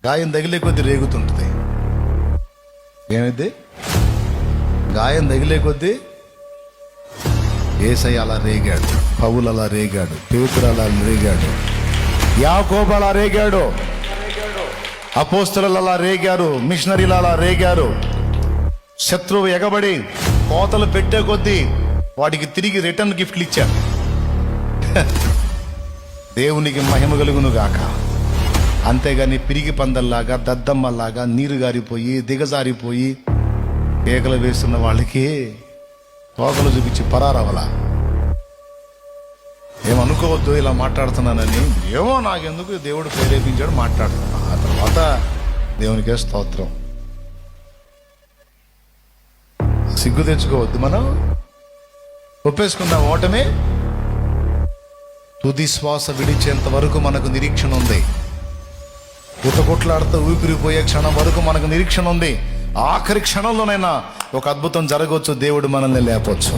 గాయం తగిలే కొద్దీ రేగుతుంటుంది. ఏమైంది? గాయం తగిలే కొద్దీ యేసయ్య అలా రేగాడు, పౌలు అలా రేగాడు, పేతురు అలా రేగాడు, యాకోబు అలా రేగాడు, అపోస్తలులు అలా రేగారు, మిషనరీలు అలా రేగారు. శత్రువు ఎగబడి కోతలు పెట్టే కొద్దీ వాటికి తిరిగి రిటర్న్ గిఫ్ట్లు ఇచ్చారు. దేవునికి మహిమ కలుగును గాక. అంతేగాని పిరిగి పందల్లాగా, దద్దమ్మల్లాగా నీరు గారిపోయి దిగజారిపోయి కేకలు వేస్తున్న వాళ్ళకి తోకలు చూపించి పరారవలా. ఏమనుకోవద్దు ఇలా మాట్లాడుతున్నానని. ఏమో నాకెందుకు దేవుడు ప్రేరేపించాడు మాట్లాడుతున్నా. ఆ తర్వాత దేవునికే స్తోత్రం. సిగ్గు తెచ్చుకోవద్దు, మనం ఒప్పేసుకుందాం. ఓటమే తుది శ్వాస విడిచేంత వరకు మనకు నిరీక్షణ ఉంది. గుట్టగుట్లాడుతూ ఊపిరిపోయే క్షణం వరకు మనకు నిరీక్షణ ఉంది. ఆఖరి క్షణంలోనైనా ఒక అద్భుతం జరగవచ్చు, దేవుడు మనల్ని లేపొచ్చు.